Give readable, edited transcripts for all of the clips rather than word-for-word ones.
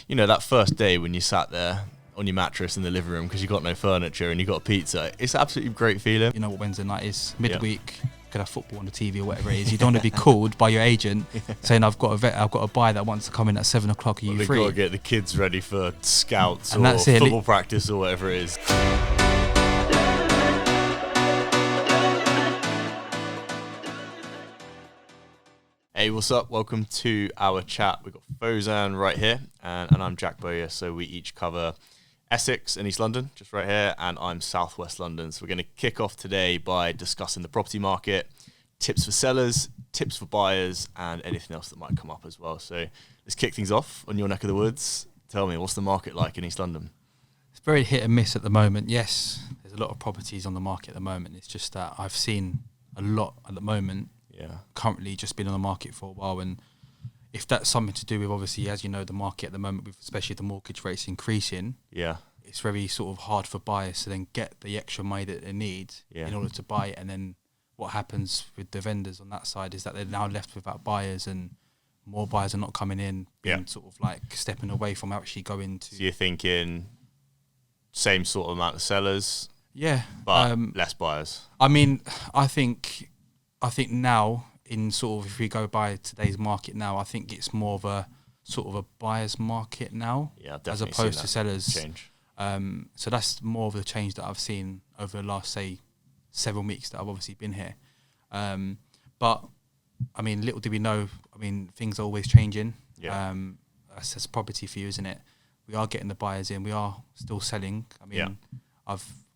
that first day when you sat there on your mattress in the living room because you got no furniture and you got a pizza, it's absolutely great feeling. You know what Wednesday night is, midweek. Could have football on the TV or whatever it is. You don't want to be called by your agent saying I've got a buy that wants to come in at 7 o'clock. Are you free? They've got to get the kids ready for scouts and or football practice or whatever it is. Hey, what's up? Welcome to our chat. We've got Fozan right here, and I'm Jack Bowyer. So we each cover Essex and East London, just right here, and I'm South West London. So we're going to kick off today by discussing the property market, tips for sellers, tips for buyers, and anything else that might come up as well. So let's kick things off on your neck of the woods. Tell me, what's the market like in East London? It's very hit and miss at the moment. Yes, there's a lot of properties on the market at the moment. It's just that I've seen a lot at the moment. Yeah. Currently just been on the market for a while, and if that's something to do with, obviously, as you know, the market at the moment, with especially the mortgage rates increasing, it's very sort of hard for buyers to then get the extra money that they need in order to buy it. And then what happens with the vendors on that side is that they're now left without buyers, and more buyers are not coming in, being sort of like stepping away from actually going to. So you're thinking same sort of amount of sellers, but less buyers. I mean, I think now, in sort of, if we go by today's market now, I think it's more of a sort of a buyer's market now, as opposed to sellers. Change. So that's more of the change that I've seen over the last, say, several weeks that I've obviously been here. But I mean, little do we know. I mean, things are always changing. That's property for you, isn't it? We are getting the buyers in. We are still selling. I mean,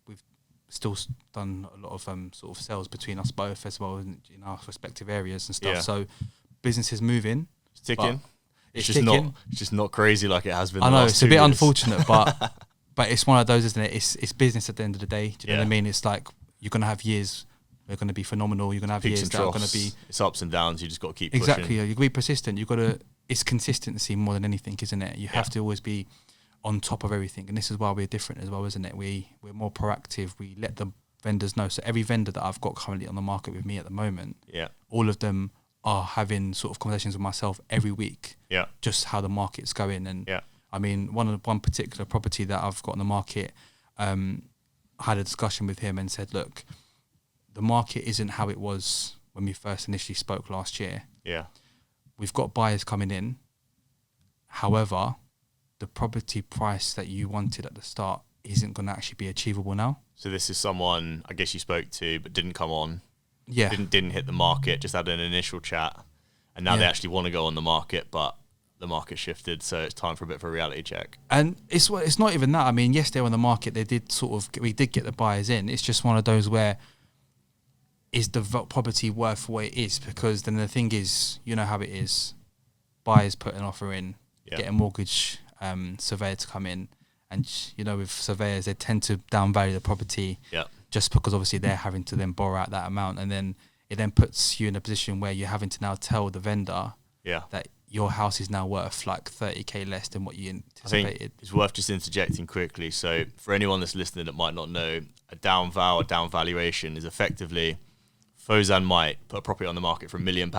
we've still done a lot of sort of sales between us both as well in our respective areas and stuff. So business is moving. It's ticking. It's just not crazy like it has been. I know it's a bit years. Unfortunate, but it's one of those, isn't it? It's business at the end of the day. Do you know what I mean? It's like you're gonna have years. They're going to be phenomenal. You're going to have peaks years that are going to be. It's ups and downs. You just got to keep exactly. pushing. You've got to be persistent. You've got to. It's consistency more than anything, isn't it? You have to always be on top of everything, and this is why we're different as well, isn't it? We're more proactive. We let the vendors know. So every vendor that I've got currently on the market with me at the moment, all of them are having sort of conversations with myself every week. Just how the market's going, and I mean, one particular property that I've got on the market, I had a discussion with him and said, look, the market isn't how it was when we first initially spoke last year. We've got buyers coming in. However, the property price that you wanted at the start isn't going to actually be achievable now. So this is someone, I guess, you spoke to but didn't come on. Didn't hit the market, just had an initial chat, and now they actually want to go on the market, but the market shifted, so it's time for a bit of a reality check. And it's not even that. I mean, yes, they're on the market. We did get the buyers in. It's just one of those where, is the property worth what it is? Because then the thing is, you know how it is. Buyers put an offer in, get a mortgage surveyor to come in, and you know, with surveyors, they tend to downvalue the property just because obviously they're having to then borrow out that amount, and then it then puts you in a position where you're having to now tell the vendor that your house is now worth like 30k less than what you anticipated. I think it's worth just interjecting quickly. So for anyone that's listening that might not know, a down valuation is effectively Fozan might put a property on the market for £1 million,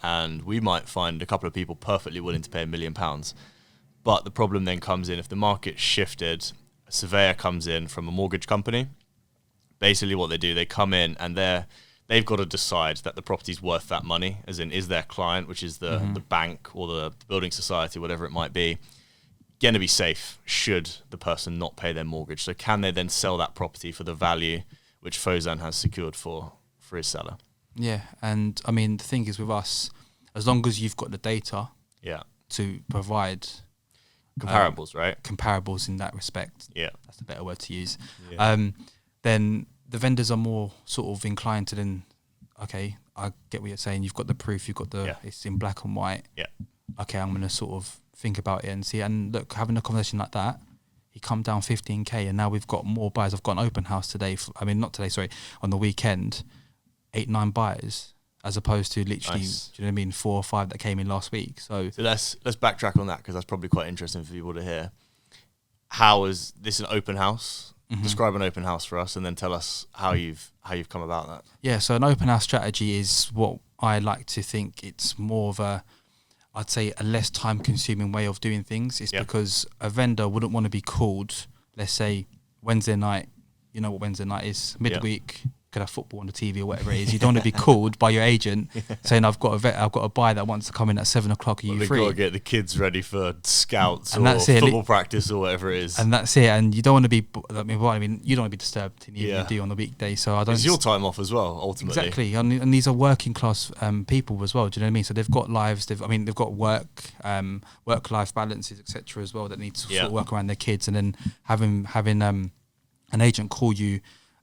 and we might find a couple of people perfectly willing to pay £1 million. But the problem then comes in if the market shifted, a surveyor comes in from a mortgage company. Basically what they do, they come in and they've got to decide that the property's worth that money, as in, is their client, which is the bank or the building society, whatever it might be, going to be safe should the person not pay their mortgage? So can they then sell that property for the value which Fozan has secured for his seller? Yeah, and I mean, the thing is with us, as long as you've got the data to provide comparables, right? Comparables in that respect. That's a better word to use. Then the vendors are more sort of inclined to then, okay, I get what you're saying. You've got the proof. You've got it's in black and white. Okay, I'm going to sort of think about it and see. And look, having a conversation like that, he come down 15k, and now we've got more buyers. I've got an open house today. On the weekend, 8-9 buyers, as opposed to literally, do you know what I mean, 4 or 5 that came in last week. So let's backtrack on that, because that's probably quite interesting for people to hear. How is this an open house? Describe an open house for us, and then tell us how you've come about that. Yeah, so an open house strategy is what I like to think. It's more of I'd say, a less time consuming way of doing things. It's because a vendor wouldn't want to be called, let's say, Wednesday night. You know what Wednesday night is, midweek. Could have football on the TV or whatever it is. You don't want to be called by your agent saying, I've got a buyer that wants to come in at 7 o'clock. Are you free? They've got to get the kids ready for scouts and or that's it. Football practice or whatever it is. And that's it. And you don't want to be, you don't want to be disturbed in the evening, do you, on the weekday. So I don't. It's your time off as well, ultimately. Exactly. And these are working class people as well. Do you know what I mean? So they've got lives. They've got work life balances, etc. as well, that need to sort of work around their kids. And then having an agent call you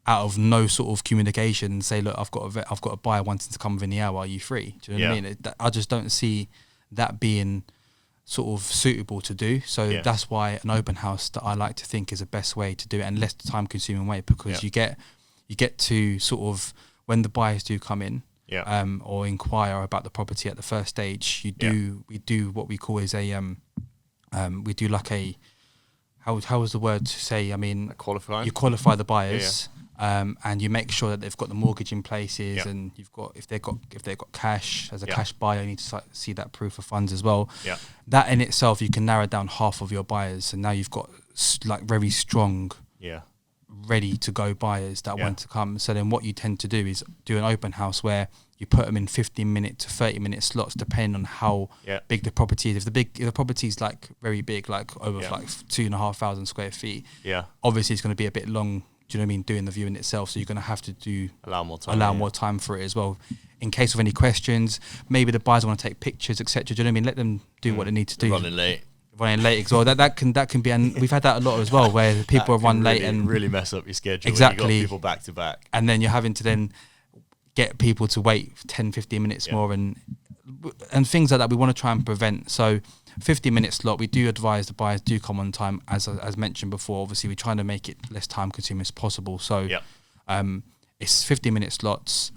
out of no sort of communication and say, look, I've got a buyer wanting to come within the hour. Are you free? Do you know what I mean? I just don't see that being sort of suitable to do. So that's why an open house, that I like to think, is the best way to do it and less time consuming way, because you get to sort of, when the buyers do come in or inquire about the property at the first stage, we do what we call is we do like a, how is the word to say? I mean, qualifying. You qualify the buyers. And you make sure that they've got the mortgage in places, and you've got if they've got cash as a cash buyer, you need to see that proof of funds as well. That in itself, you can narrow down half of your buyers, and now you've got like very strong, ready to go buyers that want to come. So then what you tend to do is do an open house where you put them in 15-minute to 30-minute slots, depending on how big the property is. If the property is like very big, like over like 2,500 square feet, obviously it's going to be a bit long. Do you know what I mean? Doing the viewing itself, so you're going to have to allow more time for it as well, in case of any questions. Maybe the buyers want to take pictures, etc. Do you know what I mean? Let them do what they need to do. Running late as well. That can be, and we've had that a lot as well, where people run late and really mess up your schedule. Exactly. When you've got people back to back, and then you're having to then get people to wait 10-15 minutes more, and things like that. We want to try and prevent. So 50-minute slot, we do advise the buyers do come on time, as mentioned before. Obviously, we're trying to make it less time consuming as possible. So it's 50-minute slots.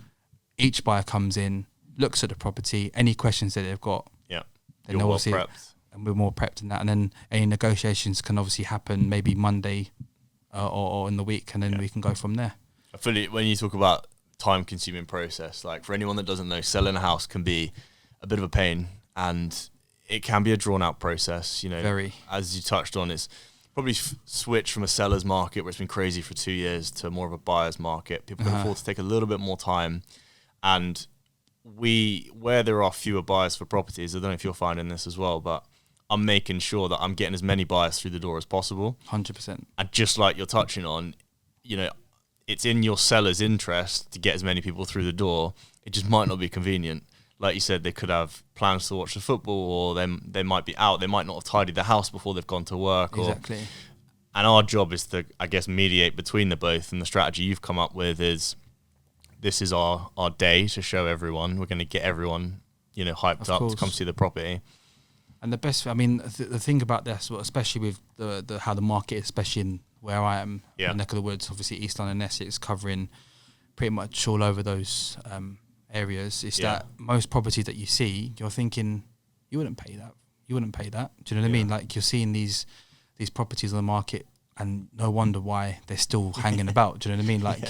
Each buyer comes in, looks at the property, any questions that they've got. You're well prepped. And we're more prepped than that. And then any negotiations can obviously happen maybe Monday or in the week, and then we can go from there. I feel it, when you talk about time consuming process, like, for anyone that doesn't know, selling a house can be a bit of a pain, and it can be a drawn-out process, you know. Very. As you touched on, it's probably switched from a seller's market, where it's been crazy for 2 years, to more of a buyer's market. People can afford to take a little bit more time. And where there are fewer buyers for properties, I don't know if you're finding this as well, but I'm making sure that I'm getting as many buyers through the door as possible. 100%. And just like you're touching on, you know, it's in your seller's interest to get as many people through the door. It just might not be convenient. Like you said, they could have plans to watch the football, or they might be out. They might not have tidied the house before they've gone to work. Exactly. And our job is to, I guess, mediate between the both. And the strategy you've come up with is, this is our day to show everyone. We're going to get everyone, you know, hyped up to come see the property. And the best, I mean, the thing about this, especially with the how the market is, especially in where I am, the neck of the woods, obviously East London, Essex, covering pretty much all over those areas, is that most properties that you see, you're thinking, you wouldn't pay that. You wouldn't pay that. Do you know what I mean? Like, you're seeing these properties on the market, and no wonder why they're still hanging about. Do you know what I mean? Like,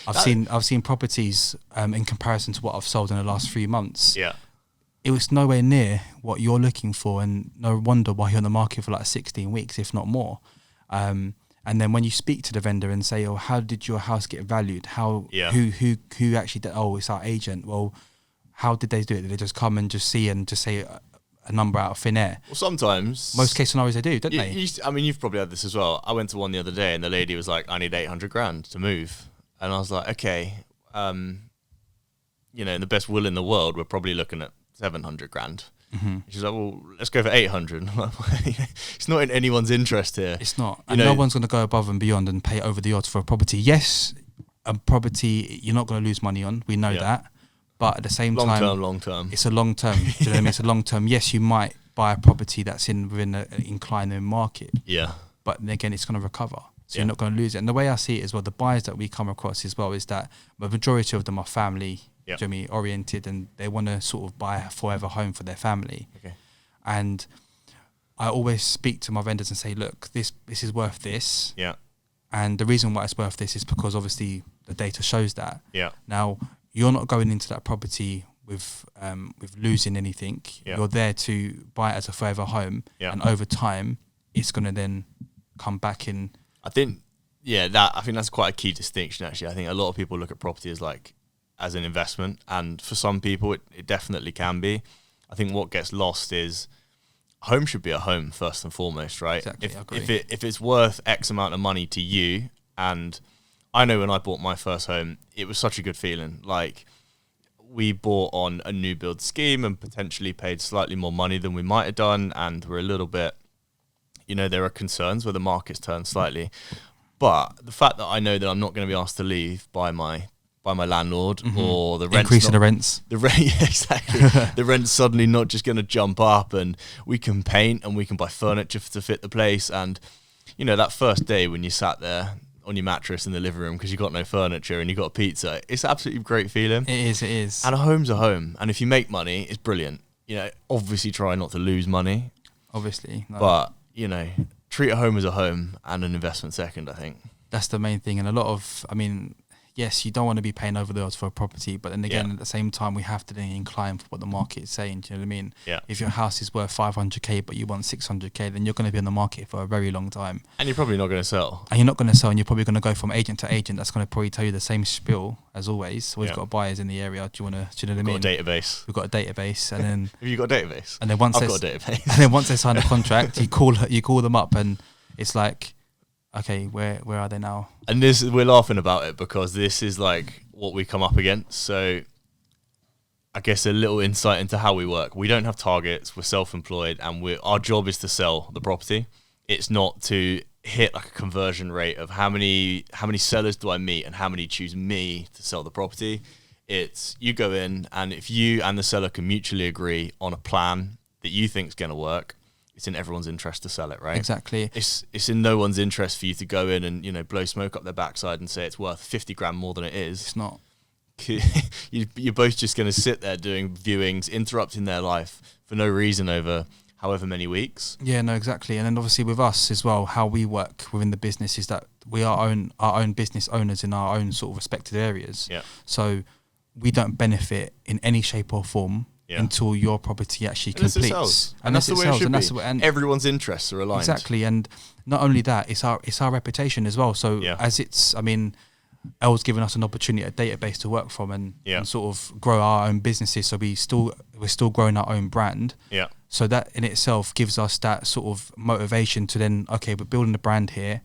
I've seen properties in comparison to what I've sold in the last 3 months. It was nowhere near what you're looking for, and no wonder why you're on the market for like 16 weeks, if not more. And then when you speak to the vendor and say, "Oh, how did your house get valued? Who actually did? Oh, it's our agent." Well, how did they do it? Did they just come and just see and just say a number out of thin air? Well, sometimes. Most case scenarios they do, don't they? I mean, you've probably had this as well. I went to one the other day, and the lady was like, "I need 800 grand to move," and I was like, "Okay, you know, in the best will in the world, we're probably looking at 700 grand." She's like, "Well, let's go for 800. It's not in anyone's interest here. It's not. And no one's going to go above and beyond and pay over the odds for a property. Yes, a property you're not going to lose money on. We know that. But at the same time, long term. It's a long term. Do you know what I mean? It's a long term. Yes, you might buy a property that's within an inclining market. Yeah. But then again, it's going to recover. So you're not going to lose it. And the way I see it as well, the buyers that we come across as well, is that the majority of them are family oriented, and they want to sort of buy a forever home for their family. And I always speak to my vendors and say, look, this is worth this. And the reason why it's worth this is because obviously the data shows that. Now, you're not going into that property with losing anything. Yeah. You're there to buy it as a forever home, Yeah. and over time, it's going to then come back in. I think that's quite a key distinction. Actually, I think a lot of people look at property as an investment, and for some people, it definitely can be. I think what gets lost is a home should be a home first and foremost, right? Exactly, I agree. If it's worth X amount of money to you, and I know when I bought my first home, it was such a good feeling. Like, we bought on a new build scheme and potentially paid slightly more money than we might have done, and we're a little bit, there are concerns where the market's turned slightly. But the fact that I know that I'm not going to be asked to leave by my landlord, or the rent Increasing the rents. The rent, yeah, exactly. The rent's suddenly not just going to jump up, and we can paint and we can buy furniture to fit the place. And that first day when you sat there on your mattress in the living room because you got no furniture and you got a pizza, it's absolutely great feeling. It is. And a home's a home, and if you make money, it's brilliant. Obviously try not to lose money. Obviously, no. But treat a home as a home and an investment second, I think. That's the main thing. And a lot of, yes, you don't want to be paying over the odds for a property, but then again, at the same time, we have to then incline for what the market is saying. Do you know what I mean? Yeah. If your house is worth 500k, but you want 600k, then you're going to be on the market for a very long time. And you're probably not going to sell. And you're not going to sell, and you're probably going to go from agent to agent. That's going to probably tell you the same spiel as always. We've got buyers in the area. Do you know what I mean? We've got a database. We've got a database, and then have you got a database? And then once I've got a database. And then once they sign a contract, you call them up, and it's like, okay, where are they now? And we're laughing about it because this is like what we come up against. So I guess a little insight into how we work. We don't have targets. We're self-employed, and our job is to sell the property. It's not to hit like a conversion rate of how many sellers do I meet and how many choose me to sell the property. It's you go in, and if you and the seller can mutually agree on a plan that you think is going to work, it's in everyone's interest to sell it, right? Exactly. It's in no one's interest for you to go in and blow smoke up their backside and say it's worth 50 grand more than it is. It's not. You're both just going to sit there doing viewings, interrupting their life for no reason over however many weeks. Yeah, no, exactly. And then obviously with us as well, how we work within the business is that we are our own business owners in our own sort of respected areas. Yeah. So we don't benefit in any shape or form until your property actually completes. And that's the way it should be. And everyone's interests are aligned. Exactly. And not only that, it's our reputation as well. So as it's, Elle's given us an opportunity, a database to work from and sort of grow our own businesses. So we're still growing our own brand. Yeah. So that in itself gives us that sort of motivation to then, okay, we're building a brand here.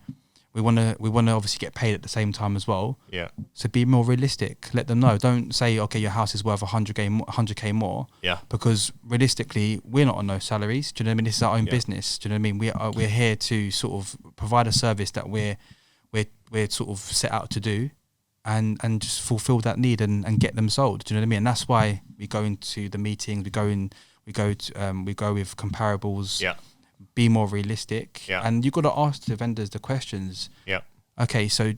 We want to obviously get paid at the same time as well. Yeah. So be more realistic. Let them know. Don't say, okay, your house is worth 100k more. Yeah. Because realistically, we're not on those salaries. Do you know what I mean? This is our own business. Do you know what I mean? We're here to sort of provide a service that we're sort of set out to do, and just fulfill that need and get them sold. Do you know what I mean? And that's why we go into the meetings. We go with comparables. Yeah. Be more realistic. Yeah. And you've got to ask the vendors the questions. Yeah. Okay, so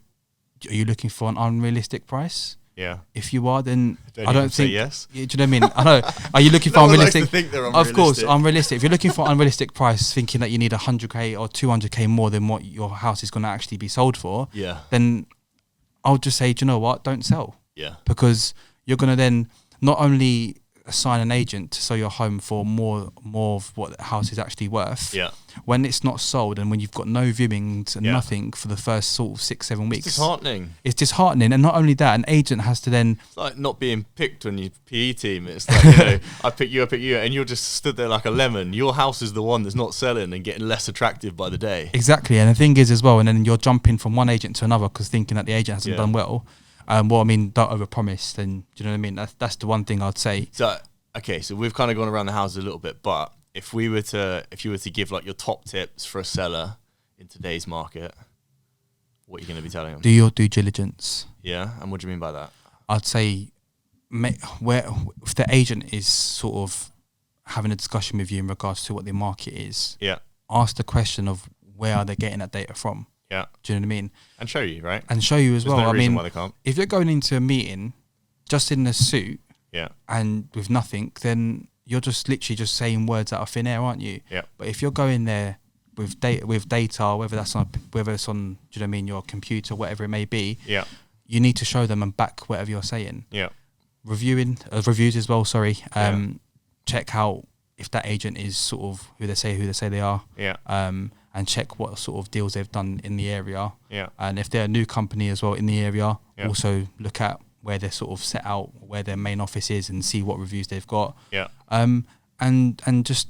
are you looking for an unrealistic price? Yeah. If you are, then I don't think yes. Do you know what I mean? I know. Are you looking for unrealistic? Likes to think they're unrealistic? Of course, unrealistic. If you're looking for unrealistic price, thinking that you need 100k or 200k more than what your house is going to actually be sold for, then I'll just say, do you know what? Don't sell. Yeah. Because you're going to then not only assign an agent to sell your home for more of what the house is actually worth. Yeah. When it's not sold and when you've got no viewings and nothing for the first sort of 6-7 weeks. It's disheartening. It's disheartening. And not only that, an agent has to then... It's like not being picked on your PE team. It's like, I pick you, and you're just stood there like a lemon. Your house is the one that's not selling and getting less attractive by the day. Exactly. And the thing is as well, and then you're jumping from one agent to another because thinking that the agent hasn't done well. Don't overpromise. Then, do you know what I mean? That's the one thing I'd say. So, okay, so we've kind of gone around the houses a little bit, but if you were to give like your top tips for a seller in today's market, what are you going to be telling them? Do your due diligence. Yeah, and what do you mean by that? I'd say, if the agent is sort of having a discussion with you in regards to what the market is, ask the question of where are they getting that data from? Yeah, do you know what I mean? And show you, right? And show you as There's well. No reason why they can't. If you're going into a meeting just in a suit, and with nothing, then you're just literally just saying words out of thin air, aren't you? Yeah. But if you're going there with data, whether it's on, do you know what I mean, your computer, whatever it may be, you need to show them and back whatever you're saying. Yeah. reviews as well. Sorry, Yeah. check out if that agent is sort of who they say they are. Yeah. And check what sort of deals they've done in the area. Yeah. And if they're a new company as well in the area, Yeah. also look at where they're sort of set out, where their main office is, and see what reviews they've got. Yeah. And just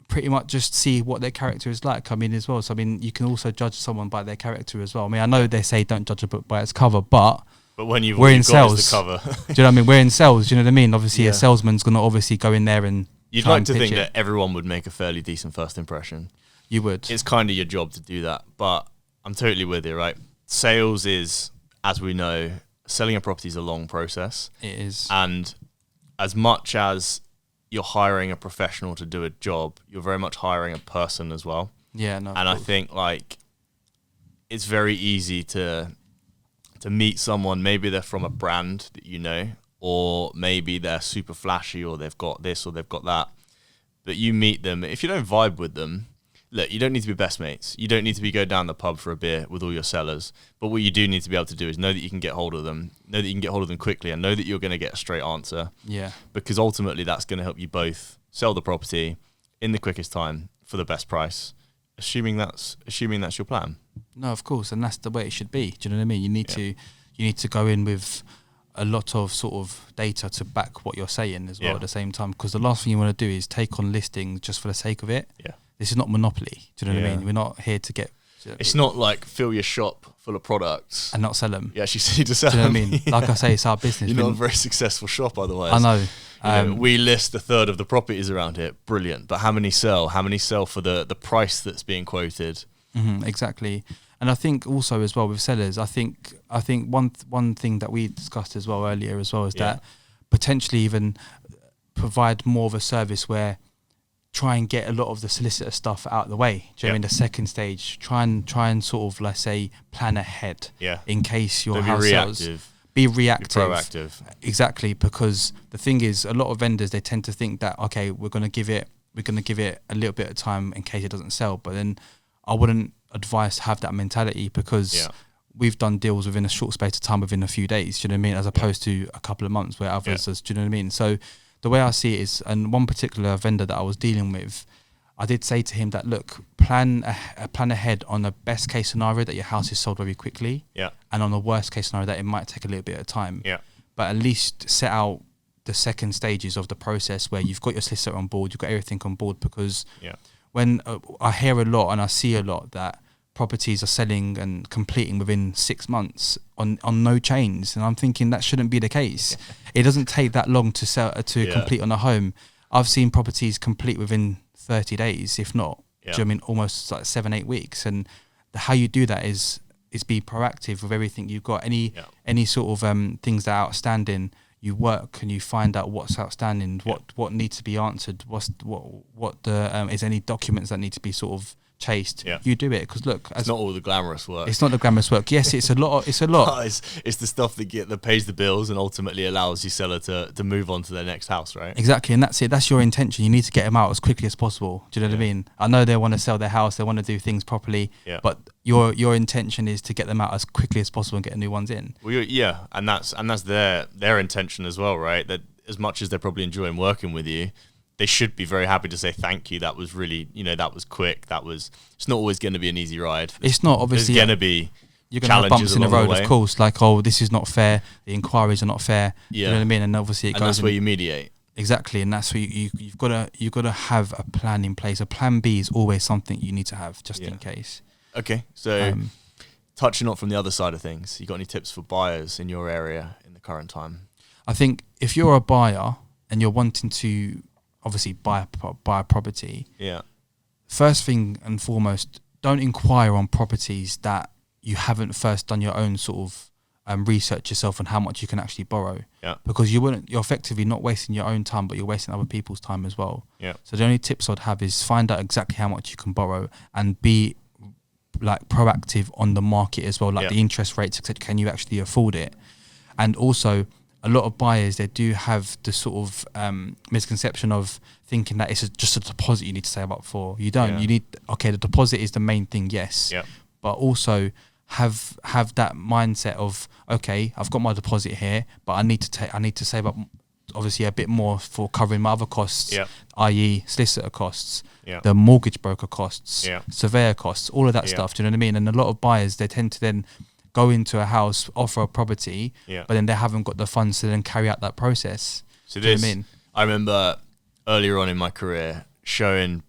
pretty much just see what their character is like. I mean, as well. So I mean, you can also judge someone by their character as well. I mean, I know they say don't judge a book by its cover, but when you've we're in got is sales. the cover. Do you know what I mean? We're in sales. Do you know what I mean? Obviously, Yeah. a salesman's gonna obviously go in there and You'd try like and to pitch think it. that everyone would make a fairly decent first impression. You would. It's kind of your job to do that, but I'm totally with you, right? Sales is, as we know, selling a property is a long process. It is. And as much as you're hiring a professional to do a job, you're very much hiring a person as well. Yeah, no. And I think like it's very easy to meet someone, maybe they're from a brand that you know, or maybe they're super flashy, or they've got this or they've got that. But you meet them, if you don't vibe with them, look, you don't need to be best mates. You don't need to be go down the pub for a beer with all your sellers. But what you do need to be able to do is know that you can get hold of them, know that you can get hold of them quickly, and know that you're going to get a straight answer. Yeah. Because ultimately that's going to help you both sell the property in the quickest time for the best price, assuming that's your plan. No, of course, and that's the way it should be. Do you know what I mean? You need to go in with a lot of sort of data to back what you're saying as well at the same time. Because the last thing you want to do is take on listings just for the sake of it. Yeah. This is not monopoly. Do you know what I Yeah. mean? We're not here to get. It's not like fill your shop full of products And not sell them. You actually need to sell Do you know what I them. mean? Like I say, it's our business. You're not a very successful shop otherwise. I know. You know, we list a third of the properties around here. Brilliant. But how many sell? How many sell for the price that's being quoted? Exactly. And I think also as well with sellers, I think one thing that we discussed as well earlier as well is that potentially even provide more of a service where try and get a lot of the solicitor stuff out of the way during the second stage. Try and sort of, let's say, plan ahead in case your house sells. Be reactive. Be proactive. Exactly, because the thing is, a lot of vendors, they tend to think that, okay, we're going to give it a little bit of time in case it doesn't sell. But then I wouldn't advise to have that mentality, because we've done deals within a short space of time, within a few days, do you know what I mean? As opposed to a couple of months where others, do you know what I mean? So the way I see it is, and one particular vendor that I was dealing with, I did say to him that, look, plan ahead on the best case scenario that your house is sold very quickly, and on the worst case scenario that it might take a little bit of time. But at least set out the second stages of the process where you've got your solicitor on board, you've got everything on board, because when I hear a lot and I see a lot that properties are selling and completing within 6 months on no chains, and I'm thinking that shouldn't be the case. It doesn't take that long to sell complete on a home. I've seen properties complete within 30 days, if not. Do you know what I mean? Almost like 7-8 weeks. And how you do that is be proactive with everything you've got. Any sort of things that are outstanding, you work and you find out what's outstanding, what needs to be answered, is any documents that need to be sort of chased. You do it, because look, it's not all the glamorous work. It's not the glamorous work. Yes, it's a lot. It's the stuff that pays the bills and ultimately allows your seller to move on to their next house, right? Exactly, and that's it. That's your intention. You need to get them out as quickly as possible. Do you know what I mean? I know they want to sell their house, they want to do things properly, but your intention is to get them out as quickly as possible and get new ones in. Well, and that's their intention as well, right? That as much as they're probably enjoying working with you, they should be very happy to say thank you. That was really, that was quick. It's not always going to be an easy ride. It's not, obviously. There's going to be you're going to have bumps in the road, of course. Like, oh, this is not fair. The inquiries are not fair. You know what I mean? And obviously, that's where you mediate. Exactly, and that's where you've got to have a plan in place. A plan B is always something you need to have just in case. Okay, so touching on from the other side of things, you got any tips for buyers in your area in the current time? I think if you're a buyer and you're wanting to obviously buy a property, first thing and foremost, don't inquire on properties that you haven't first done your own sort of research yourself on how much you can actually borrow, because you're effectively not wasting your own time, but you're wasting other people's time as well. So the only tips I'd have is find out exactly how much you can borrow and be like proactive on the market as well, like the interest rates, etc. Can you actually afford it? And also, a lot of buyers, they do have the sort of misconception of thinking that it's just a deposit you need to save up for. You don't. You need, the deposit is the main thing, yes. But also have that mindset of, okay, I've got my deposit here, but I need to save up obviously a bit more for covering my other costs, i.e. solicitor costs, the mortgage broker costs, surveyor costs, all of that stuff. Do you know what I mean? And a lot of buyers, they tend to then go into a house, offer a property, but then they haven't got the funds to then carry out that process. So do you know what I mean? I remember earlier on in my career showing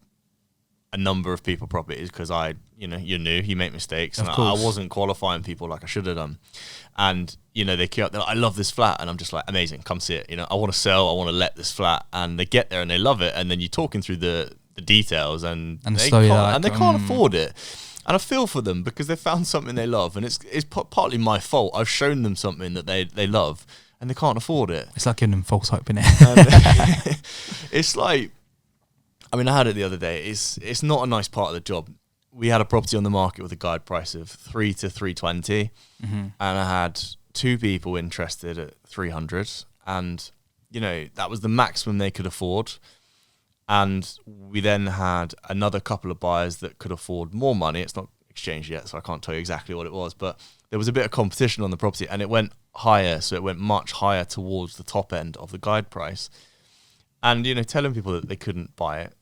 a number of people properties because you're new, you make mistakes, and I wasn't qualifying people like I should have done. And, they queue up, they're like, I love this flat. And I'm just like, amazing, come see it. I want to sell, I want to let this flat. And they get there and they love it. And then you're talking through the details and they can't afford it. And I feel for them because they found something they love. And it's partly my fault. I've shown them something that they love and they can't afford it. It's like giving them false hope, isn't it? It's like, I had it the other day. It's not a nice part of the job. We had a property on the market with a guide price of 3 to 320, and I had 2 people interested at 300, and that was the maximum they could afford. And we then had another couple of buyers that could afford more money. It's not exchanged yet, so I can't tell you exactly what it was, but there was a bit of competition on the property, and it went higher, so it went much higher towards the top end of the guide price. And telling people that they couldn't buy it,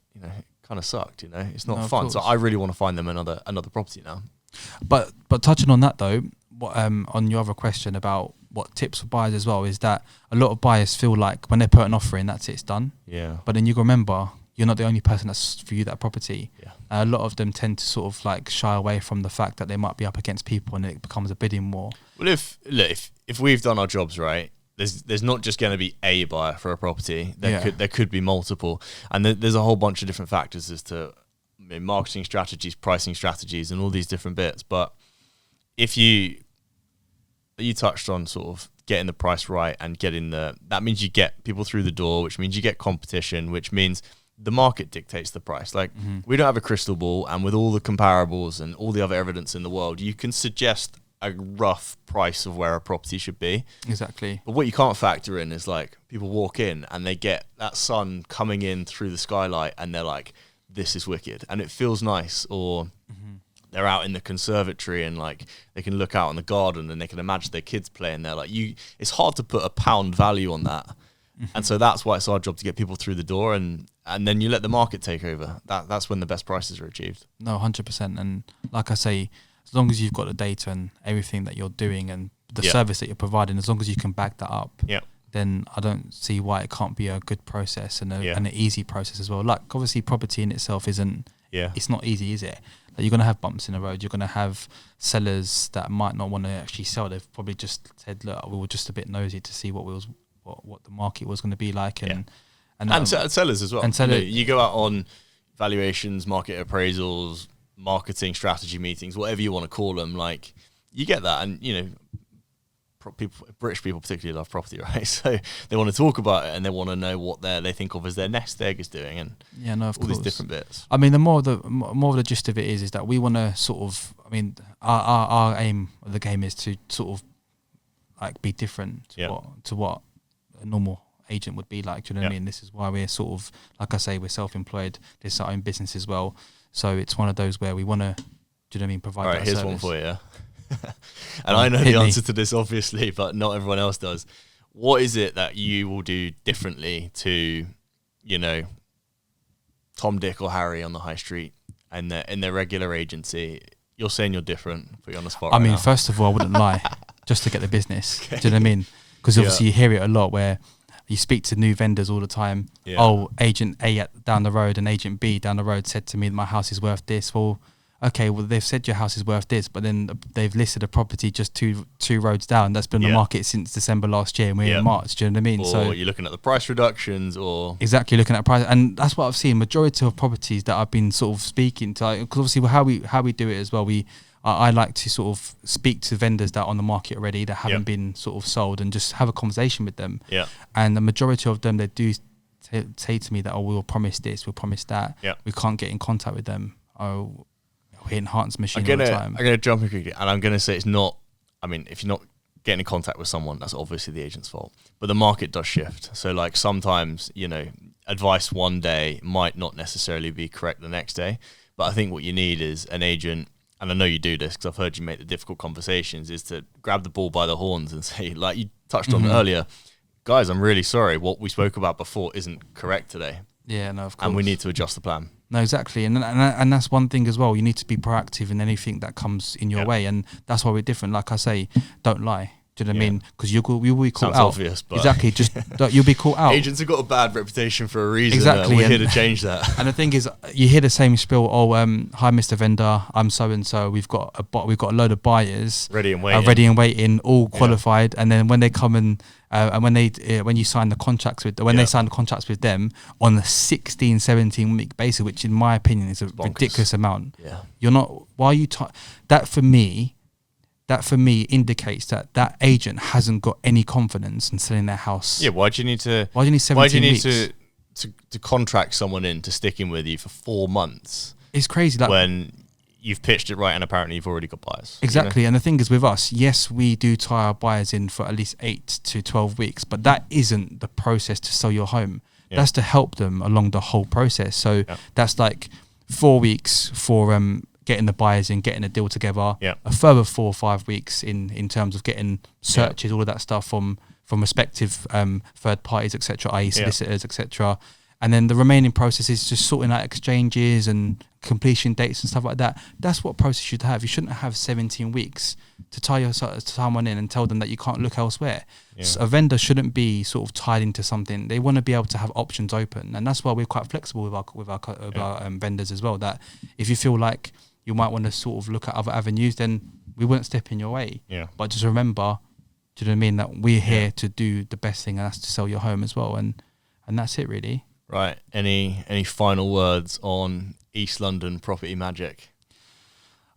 kind of sucked. It's not fun. So I really want to find them another property now. But touching on that though, what on your other question about what tips for buyers as well, is that a lot of buyers feel like when they put an offer in, that's it, it's done. Yeah. But then you remember, you're not the only person that's viewed that property. Yeah. A lot of them tend to sort of like shy away from the fact that they might be up against people and it becomes a bidding war. Well, if we've done our jobs right, there's not just going to be a buyer for a property. There could be multiple, and there's a whole bunch of different factors as to marketing strategies, pricing strategies, and all these different bits. But if you touched on sort of getting the price right and that means you get people through the door, which means you get competition, which means the market dictates the price. Like we don't have a crystal ball, and with all the comparables and all the other evidence in the world, you can suggest a rough price of where a property should be. Exactly. But what you can't factor in is like people walk in and they get that sun coming in through the skylight and they're like, this is wicked and it feels nice. Or they're out in the conservatory and like they can look out on the garden and they can imagine their kids playing there. Like it's hard to put a pound value on that. And so that's why it's our job to get people through the door, and then you let the market take over. That's when the best prices are achieved. No, 100%. And like I say, as long as you've got the data and everything that you're doing and the service that you're providing, as long as you can back that up, then I don't see why it can't be a good process and an easy process as well. Like obviously property in itself it's not easy, is it? Like you're going to have bumps in the road. You're going to have sellers that might not want to actually sell. They've probably just said, look, we were just a bit nosy to see what the market was going to be like. And sellers as well. And you go out on valuations, market appraisals, marketing strategy meetings, whatever you want to call them, like you get that. And British people particularly love property, right? So they want to talk about it and they want to know what they think of as their nest egg is doing, and all these different bits. The more of the gist of it is that we want to sort of, our aim of the game is to sort of like be different to what a normal agent would be like. Do you know what I mean? This is why we're sort of, like I say, we're self-employed. This is our own business as well. So it's one of those where we want to, do you know what I mean, provide that service. Here's one for you. And I know the answer to this, obviously, but not everyone else does. What is it that you will do differently to, Tom, Dick or Harry on the high street and in their regular agency? You're saying you're different. Put you on the spot. Now. First of all, I wouldn't lie just to get the business. Okay. Do you know what I mean? Because obviously you hear it a lot where you speak to new vendors all the time. Yeah. Oh, agent A down the road and agent B down the road said to me that my house is worth this. Well, okay, they've said your house is worth this, but then they've listed a property just two roads down that's been on the market since December last year, and we're in March. Do you know what I mean? Or so you're looking at the price reductions, or exactly looking at price, and that's what I've seen. Majority of properties that I've been sort of speaking to, because obviously how we do it as well. I like to sort of speak to vendors that are on the market already that haven't been sort of sold and just have a conversation with them. Yeah. And the majority of them, they do say to me that, we'll promise this, we'll promise that. Yeah. We can't get in contact with them. Oh, we enhance machine all the time. I'm going to jump in quickly, and I'm going to say it's not, if you're not getting in contact with someone, that's obviously the agent's fault. But the market does shift. So like sometimes, advice one day might not necessarily be correct the next day. But I think what you need is an agent and I know you do this because I've heard you make the difficult conversations, is to grab the bull by the horns and say, like you touched on earlier, guys, I'm really sorry. What we spoke about before isn't correct today. Yeah, no, of course. And we need to adjust the plan. No, exactly. And that's one thing as well. You need to be proactive in anything that comes in your way. And that's why we're different. Like I say, don't lie. Do you know what I mean? Because you will be caught Sounds out. obvious, but exactly. Just you'll be caught out. Agents have got a bad reputation for a reason. Exactly. We're here to change that. And the thing is, you hear the same spiel. Oh, hi, Mr. Vendor. I'm so and so. We've got a load of buyers ready and waiting, all qualified. And then when they come and when you sign the contracts with they sign the contracts with them on the 16, 17 week basis, which in my opinion is a ridiculous amount. Yeah. You're not. Why are you? That for me indicates that agent hasn't got any confidence in selling their house. Yeah, why do you need 17 weeks? to contract someone in to stick in with you for 4 months? It's crazy. Like, when you've pitched it right and apparently you've already got buyers. Exactly. And the thing is with us, yes, we do tie our buyers in for at least 8 to 12 weeks, but that isn't the process to sell your home. Yeah. That's to help them along the whole process. So that's like 4 weeks for getting the buyers in, getting a deal together. Yeah. A further 4 or 5 weeks in terms of getting searches, all of that stuff from respective third parties, etc., i.e. solicitors, etc. And then the remaining process is just sorting out exchanges and completion dates and stuff like that. That's what process you should have. You shouldn't have 17 weeks to tie someone in and tell them that you can't look elsewhere. Yeah. So a vendor shouldn't be sort of tied into something. They want to be able to have options open, and that's why we're quite flexible with our vendors as well. That if you feel like you might want to sort of look at other avenues, then we wouldn't step in your way. Yeah. But just remember, do you know what I mean, that we're here to do the best thing, and that's to sell your home as well, and that's it really. Right. Any final words on East London property magic?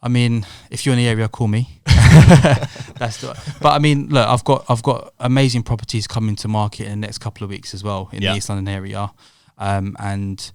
I mean, if you're in the area, call me. But I mean, look, I've got amazing properties coming to market in the next couple of weeks as well in the East London area, and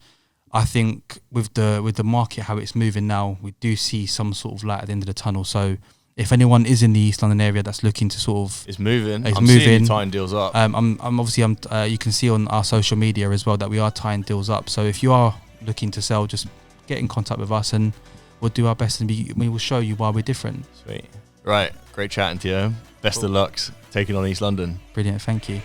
I think with the market how it's moving now, we do see some sort of light at the end of the tunnel. So if anyone is in the East London area that's looking to sort of... It's moving. I'm seeing you tying deals up. I'm obviously, you can see on our social media as well that we are tying deals up. So if you are looking to sell, just get in contact with us and we'll do our best and we will show you why we're different. Sweet. Right. Great chatting to you. Best of luck taking on East London. Brilliant. Thank you.